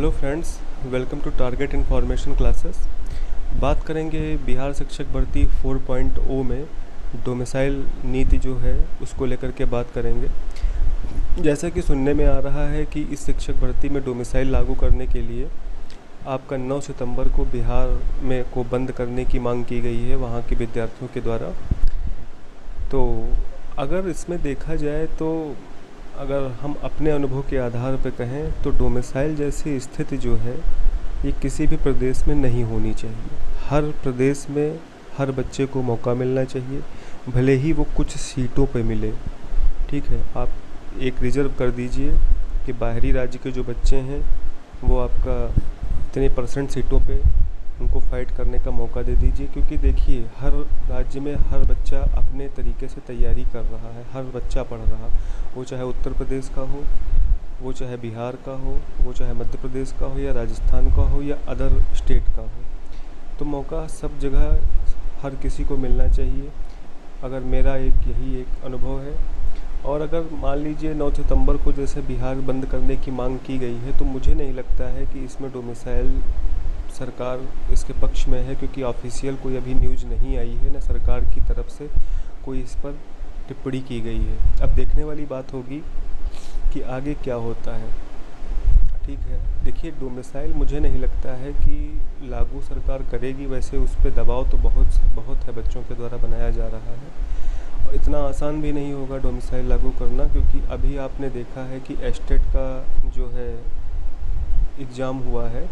Hello friends, welcome to target information classes. बात करेंगे बिहार शिक्षक भर्ती 4.0 में डोमिसाइल नीति जो है उसको लेकर के बात करेंगे। जैसा कि सुनने में आ रहा है कि इस शिक्षक भर्ती में डोमिसाइल लागू करने के लिए आपका 9 सितंबर को बिहार में को बंद करने की मांग की गई है वहाँ के विद्यार्थियों के द्वारा। तो अगर इसमें देखा जाए तो अगर हम अपने अनुभव के आधार पर कहें तो डोमिसाइल जैसी स्थिति जो है ये किसी भी प्रदेश में नहीं होनी चाहिए। हर प्रदेश में हर बच्चे को मौका मिलना चाहिए, भले ही वो कुछ सीटों पे मिले। ठीक है, आप एक रिजर्व कर दीजिए कि बाहरी राज्य के जो बच्चे हैं वो आपका इतने % सीटों पे उनको फाइट करने का मौका दे दीजिए, क्योंकि देखिए हर राज्य में हर बच्चा अपने तरीके से तैयारी कर रहा है, हर बच्चा पढ़ रहा, वो चाहे उत्तर प्रदेश का हो, वो चाहे बिहार का हो, वो चाहे मध्य प्रदेश का हो या राजस्थान का हो या अदर स्टेट का हो। तो मौका सब जगह हर किसी को मिलना चाहिए। अगर मेरा यही एक अनुभव है। और अगर मान लीजिए 9 सितंबर को जैसे बिहार बंद करने की मांग की गई है तो मुझे नहीं लगता है कि इसमें डोमिसाइल सरकार इसके पक्ष में है, क्योंकि ऑफिशियल कोई अभी न्यूज़ नहीं आई है, ना सरकार की तरफ से कोई इस पर टिप्पणी की गई है। अब देखने वाली बात होगी कि आगे क्या होता है। ठीक है, देखिए डोमिसाइल मुझे नहीं लगता है कि लागू सरकार करेगी, वैसे उस पर दबाव तो बहुत है बच्चों के द्वारा बनाया जा रहा है और इतना आसान भी नहीं होगा डोमिसाइल लागू करना, क्योंकि अभी आपने देखा है कि एस्टेट का जो है एग्ज़ाम हुआ है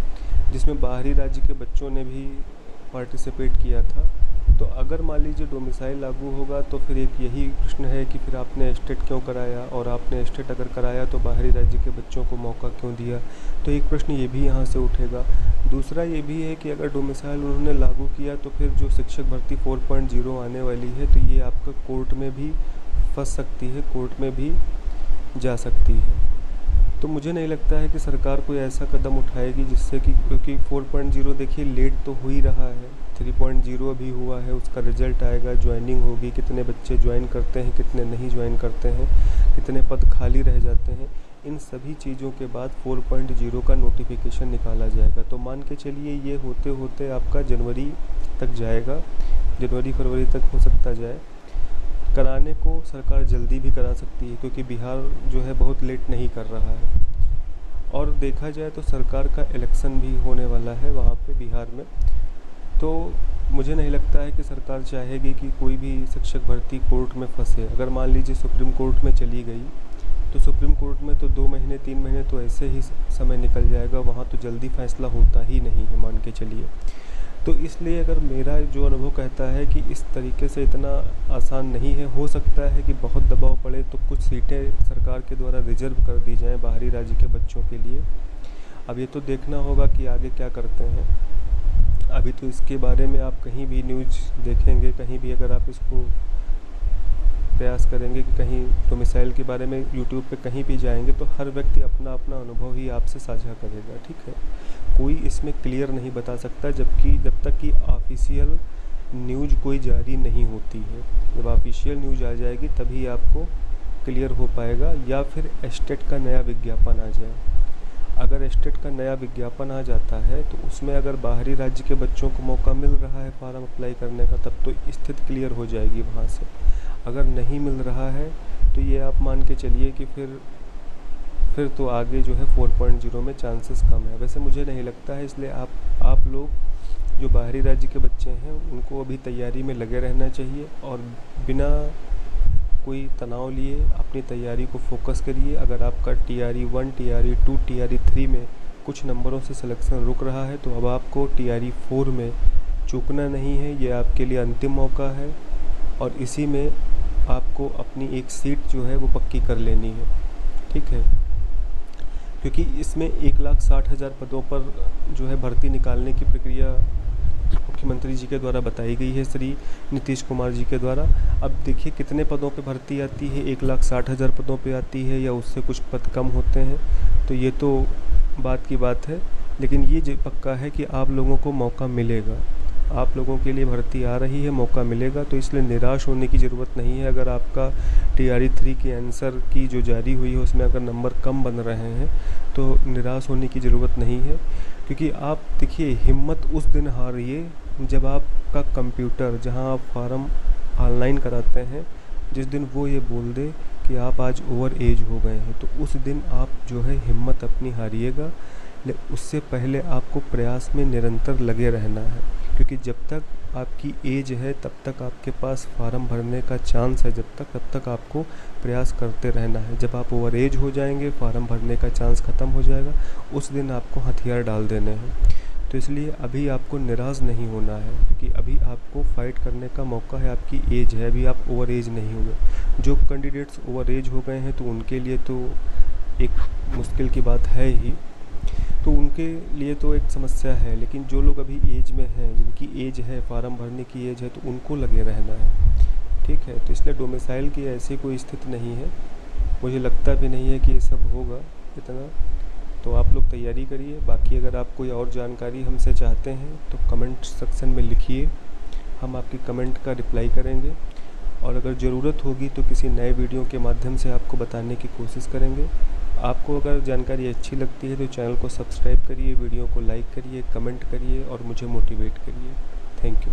जिसमें बाहरी राज्य के बच्चों ने भी पार्टिसिपेट किया था। तो अगर मान लीजिए डोमिसाइल लागू होगा तो फिर एक यही प्रश्न है कि फिर आपने एस्टेट क्यों कराया, और आपने एस्टेट अगर कराया तो बाहरी राज्य के बच्चों को मौका क्यों दिया। तो एक प्रश्न ये भी यहाँ से उठेगा। दूसरा ये भी है कि अगर डोमिसाइल उन्होंने लागू किया तो फिर जो शिक्षक भर्ती 4.0 आने वाली है तो ये आपका कोर्ट में भी फंस सकती है, कोर्ट में भी जा सकती है। तो मुझे नहीं लगता है कि सरकार कोई ऐसा कदम उठाएगी जिससे कि, क्योंकि 4.0 देखिए लेट तो हो ही रहा है, 3.0 अभी हुआ है, उसका रिजल्ट आएगा, ज्वाइनिंग होगी, कितने बच्चे ज्वाइन करते हैं, कितने नहीं ज्वाइन करते हैं, कितने पद खाली रह जाते हैं, इन सभी चीज़ों के बाद 4.0 का नोटिफिकेशन निकाला जाएगा। तो मान के चलिए ये होते होते आपका जनवरी तक जाएगा, जनवरी फरवरी तक हो सकता जाए। कराने को सरकार जल्दी भी करा सकती है, क्योंकि बिहार जो है बहुत लेट नहीं कर रहा है। और देखा जाए तो सरकार का इलेक्शन भी होने वाला है वहाँ पे बिहार में। तो मुझे नहीं लगता है कि सरकार चाहेगी कि कोई भी शिक्षक भर्ती कोर्ट में फंसे। अगर मान लीजिए सुप्रीम कोर्ट में चली गई तो सुप्रीम कोर्ट में तो 2 महीने 3 महीने तो ऐसे ही समय निकल जाएगा, वहाँ तो जल्दी फैसला होता ही नहीं है, मान के चलिए। तो इसलिए अगर मेरा जो अनुभव कहता है कि इस तरीके से इतना आसान नहीं है, हो सकता है कि बहुत दबाव पड़े तो कुछ सीटें सरकार के द्वारा रिजर्व कर दी जाएं बाहरी राज्य के बच्चों के लिए। अब ये तो देखना होगा कि आगे क्या करते हैं। अभी तो इसके बारे में आप कहीं भी न्यूज़ देखेंगे, कहीं भी अगर आप इसको प्रयास करेंगे कि कहीं डोमिसाइल के बारे में यूट्यूब पे कहीं भी जाएंगे तो हर व्यक्ति अपना अपना अनुभव ही आपसे साझा करेगा। ठीक है, कोई इसमें क्लियर नहीं बता सकता जब तक कि ऑफिशियल न्यूज़ कोई जारी नहीं होती है। जब ऑफिशियल न्यूज़ आ जाएगी तभी आपको क्लियर हो पाएगा, या फिर एस्टेट का नया विज्ञापन आ जाए। अगर एस्टेट का नया विज्ञापन आ जाता है तो उसमें अगर बाहरी राज्य के बच्चों को मौका मिल रहा है फॉर्म अप्लाई करने का, तब तो स्थिति क्लियर हो जाएगी वहाँ से। अगर नहीं मिल रहा है तो ये आप मान के चलिए कि फिर तो आगे जो है 4.0 में चांसेस कम है। वैसे मुझे नहीं लगता है, इसलिए आप लोग जो बाहरी राज्य के बच्चे हैं उनको अभी तैयारी में लगे रहना चाहिए और बिना कोई तनाव लिए अपनी तैयारी को फोकस करिए। अगर आपका TRE 1, TRE 2, TRE 3 में कुछ नंबरों से सिलेक्शन रुक रहा है तो अब आपको TRE 4 में चूकना नहीं है। ये आपके लिए अंतिम मौका है और इसी में आपको अपनी एक सीट जो है वो पक्की कर लेनी है। ठीक है, क्योंकि इसमें 1,60,000 पदों पर जो है भर्ती निकालने की प्रक्रिया मुख्यमंत्री जी के द्वारा बताई गई है, श्री नीतीश कुमार जी के द्वारा। अब देखिए कितने पदों पे भर्ती आती है, 1,60,000 पदों पे आती है या उससे कुछ पद कम होते हैं, तो ये तो बात की बात है। लेकिन ये पक्का है कि आप लोगों को मौका मिलेगा। आप लोगों के लिए भर्ती आ रही है, मौका मिलेगा, तो इसलिए निराश होने की ज़रूरत नहीं है। अगर आपका TRE 3 की आंसर की जो जारी हुई है उसमें अगर नंबर कम बन रहे हैं तो निराश होने की ज़रूरत नहीं है, क्योंकि आप देखिए हिम्मत उस दिन हारिए जब आपका कंप्यूटर जहां आप फॉर्म ऑनलाइन कराते हैं, जिस दिन वो ये बोल दे कि आप आज ओवर एज हो गए हैं, तो उस दिन आप जो है हिम्मत अपनी हारिएगा। उससे पहले आपको प्रयास में निरंतर लगे रहना है, क्योंकि जब तक आपकी एज है तब तक आपके पास फार्म भरने का चांस है, तब तक आपको प्रयास करते रहना है। जब आप ओवर एज हो जाएंगे, फार्म भरने का चांस ख़त्म हो जाएगा, उस दिन आपको हथियार डाल देने हैं। तो इसलिए अभी आपको निराश नहीं होना है, क्योंकि अभी आपको फाइट करने का मौका है, आपकी एज है, अभी आप ओवर एज नहीं हुए। जो कैंडिडेट्स ओवर एज हो गए हैं तो उनके लिए तो एक मुश्किल की बात है ही, तो उनके लिए तो एक समस्या है। लेकिन जो लोग अभी एज में हैं, जिनकी एज है, फार्म भरने की एज है, तो उनको लगे रहना है, ठीक है। तो इसलिए डोमिसाइल की ऐसी कोई स्थिति नहीं है, मुझे लगता भी नहीं है कि ये सब होगा इतना। तो आप लोग तैयारी करिए। बाकी अगर आप कोई और जानकारी हमसे चाहते हैं तो कमेंट सेक्शन में लिखिए, हम आपकी कमेंट का रिप्लाई करेंगे, और अगर ज़रूरत होगी तो किसी नए वीडियो के माध्यम से आपको बताने की कोशिश करेंगे। आपको अगर जानकारी अच्छी लगती है तो चैनल को सब्सक्राइब करिए, वीडियो को लाइक करिए, कमेंट करिए और मुझे मोटिवेट करिए। Thank you.